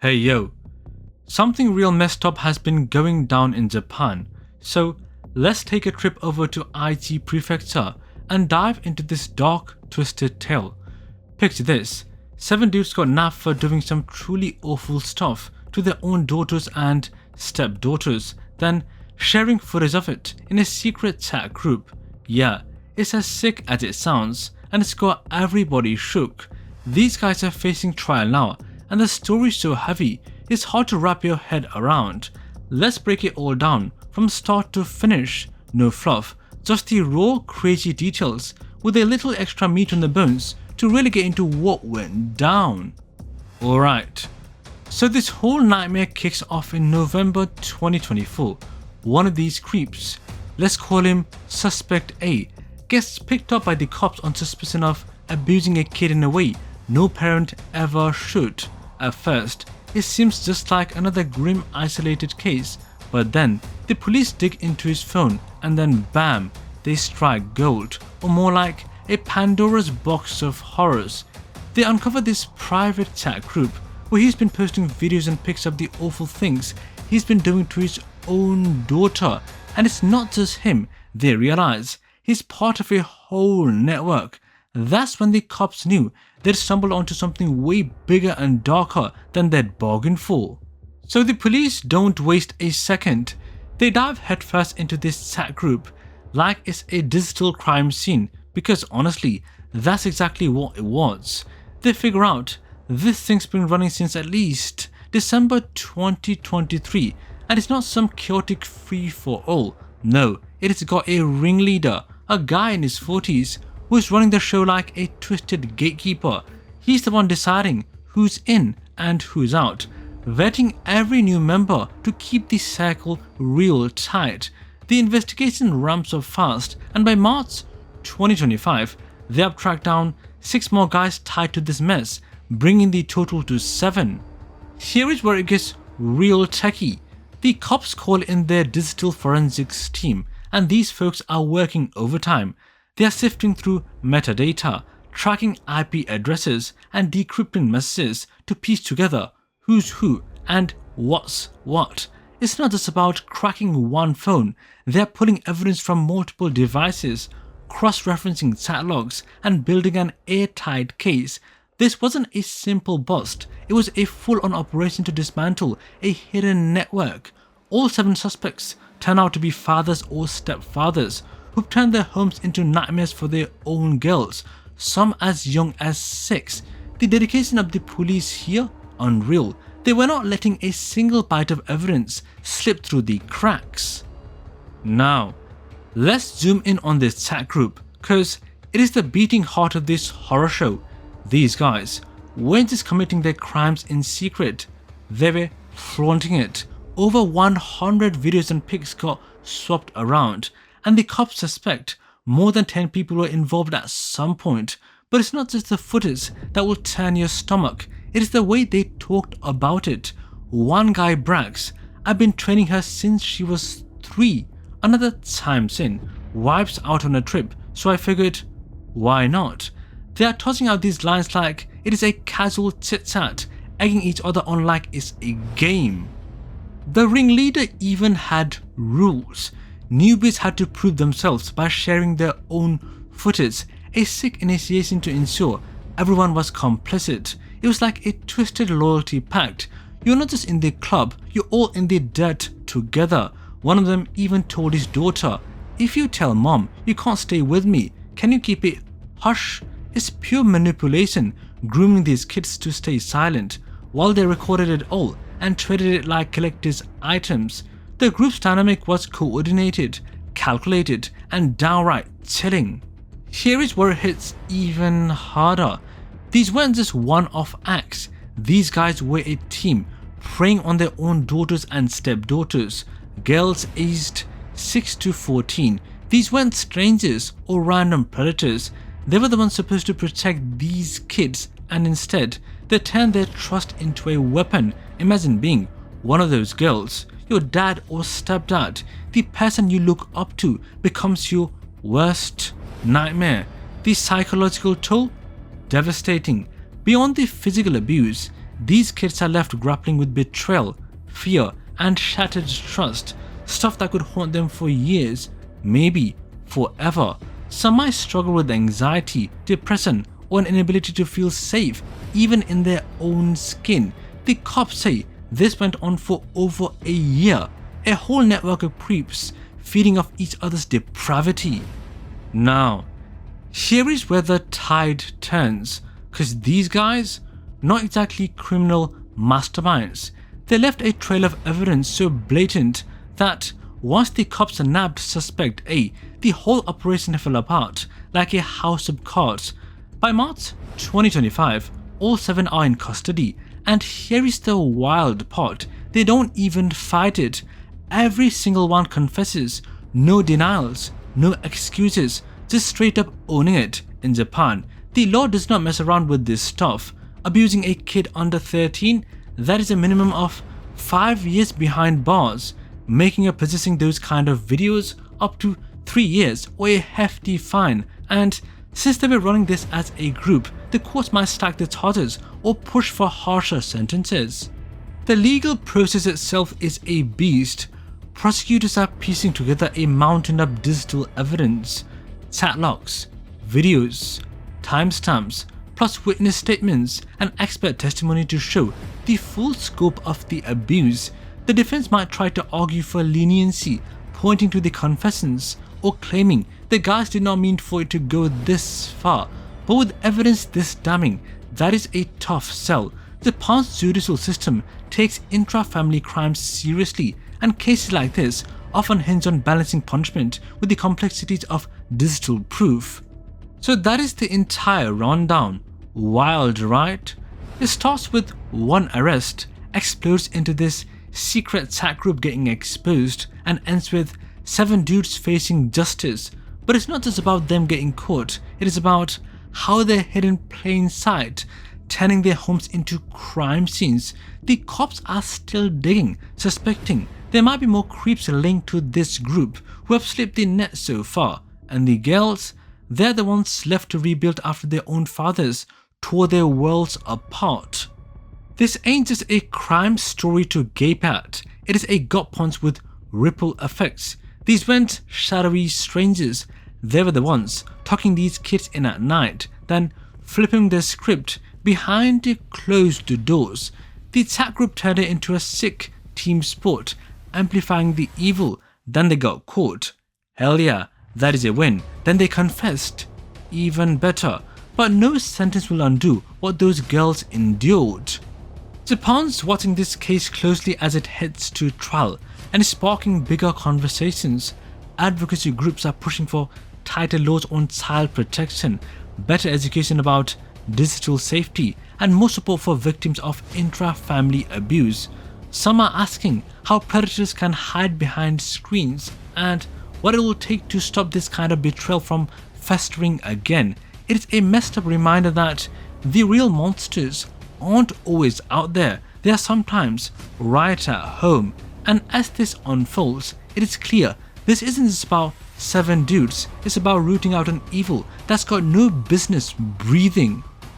Hey yo, something real messed up has been going down in Japan, so let's take a trip over to Aichi Prefecture and dive into this dark, twisted tale. Picture this, 7 dudes got nabbed for doing some truly awful stuff to their own daughters and stepdaughters, then sharing footage of it in a secret chat group. Yeah, it's as sick as it sounds, and it's got everybody shook. These guys are facing trial now, and the story's so heavy, it's hard to wrap your head around. Let's break it all down, from start to finish. No fluff, just the raw, crazy details, with a little extra meat on the bones to really get into what went down. Alright, so this whole nightmare kicks off in November 2024. One of these creeps, let's call him Suspect A, gets picked up by the cops on suspicion of abusing a kid in a way no parent ever should. At first, it seems just like another grim isolated case, but then the police dig into his phone and then bam, they strike gold, or more like a Pandora's box of horrors. They uncover this private chat group where he's been posting videos and pics of the awful things he's been doing to his own daughter, and it's not just him. They realize he's part of a whole network. That's when the cops knew they'd stumbled onto something way bigger and darker than they'd bargained for. So the police don't waste a second. They dive headfirst into this chat group like it's a digital crime scene, because honestly, that's exactly what it was. They figure out this thing's been running since at least December 2023, and it's not some chaotic free-for-all. No, it has got a ringleader, a guy in his 40s, who is running the show like a twisted gatekeeper. He's the one deciding who's in and who's out, vetting every new member to keep the circle real tight. The investigation ramps up fast, and by March 2025, they have tracked down 6 more guys tied to this mess, bringing the total to 7. Here is where it gets real techie. The cops call in their digital forensics team, and these folks are working overtime. They are sifting through metadata, tracking IP addresses and decrypting messages to piece together who's who and what's what. It's not just about cracking one phone, they're pulling evidence from multiple devices, cross-referencing chat logs and building an airtight case. This wasn't a simple bust, it was a full-on operation to dismantle a hidden network. All 7 suspects turn out to be fathers or stepfathers who've turned their homes into nightmares for their own girls, some as young as 6. The dedication of the police here, unreal. They were not letting a single bite of evidence slip through the cracks. Now, let's zoom in on this chat group, cause it is the beating heart of this horror show. These guys weren't just committing their crimes in secret, they were flaunting it. Over 100 videos and pics got swapped around, and the cops suspect more than 10 people were involved at some point. But it's not just the footage that will turn your stomach, it is the way they talked about it. One guy brags, "I've been training her since she was 3. Another chimes in, "Wife's out on a trip, so I figured, why not?" They are tossing out these lines like it is a casual chit-chat, egging each other on like it's a game. The ringleader even had rules. Newbies had to prove themselves by sharing their own footage, a sick initiation to ensure everyone was complicit. It was like a twisted loyalty pact. You're not just in the club, you're all in the dirt together. One of them even told his daughter, "If you tell mom you can't stay with me, can you keep it hush?" It's pure manipulation, grooming these kids to stay silent, while they recorded it all and traded it like collector's items. The group's dynamic was coordinated, calculated, and downright chilling. Here is where it hits even harder. These weren't just one-off acts. These guys were a team, preying on their own daughters and stepdaughters, girls aged 6 to 14. These weren't strangers or random predators. They were the ones supposed to protect these kids, and instead, they turned their trust into a weapon. Imagine being one of those girls. Your dad or stepdad, the person you look up to, becomes your worst nightmare. The psychological toll? Devastating. Beyond the physical abuse, these kids are left grappling with betrayal, fear, and shattered trust, stuff that could haunt them for years, maybe forever. Some might struggle with anxiety, depression, or an inability to feel safe, even in their own skin. The cops say this went on for over a year, a whole network of creeps feeding off each other's depravity. Now, here is where the tide turns, because these guys, not exactly criminal masterminds, they left a trail of evidence so blatant that once the cops nabbed suspect A, the whole operation fell apart like a house of cards. By March 2025, all 7 are in custody, and here is the wild part, they don't even fight it. Every single one confesses, no denials, no excuses, just straight up owning it. In Japan, the law does not mess around with this stuff. Abusing a kid under 13, that is a minimum of 5 years behind bars, making or possessing those kind of videos up to 3 years or a hefty fine. And since they were running this as a group, the courts might stack the charges or push for harsher sentences. The legal process itself is a beast. Prosecutors are piecing together a mountain of digital evidence, chat logs, videos, timestamps, plus witness statements and expert testimony to show the full scope of the abuse. The defense might try to argue for leniency, pointing to the confessions or claiming the guys did not mean for it to go this far, but with evidence this damning, that is a tough sell. Japan's judicial system takes intra-family crimes seriously, and cases like this often hinge on balancing punishment with the complexities of digital proof. So that is the entire rundown. Wild, right? It starts with one arrest, explodes into this secret chat group getting exposed, and ends with 7 dudes facing justice. But it's not just about them getting caught, it is about how they're hid in plain sight, turning their homes into crime scenes. The cops are still digging, suspecting there might be more creeps linked to this group who have slipped the net so far. And the girls, they're the ones left to rebuild after their own fathers tore their worlds apart. This ain't just a crime story to gape at, it is a gut punch with ripple effects. These weren't shadowy strangers, they were the ones tucking these kids in at night, then flipping their script behind the closed doors. The chat group turned it into a sick team sport, amplifying the evil. Then they got caught. Hell yeah, that is a win. Then they confessed. Even better. But no sentence will undo what those girls endured. Japan's watching this case closely as it heads to trial and is sparking bigger conversations. Advocacy groups are pushing for tighter laws on child protection, better education about digital safety, and more support for victims of intra-family abuse. Some are asking how predators can hide behind screens and what it will take to stop this kind of betrayal from festering again. It is a messed up reminder that the real monsters aren't always out there, they are sometimes right at home. And as this unfolds, it is clear this isn't just about 7 dudes, it's about rooting out an evil that's got no business breathing.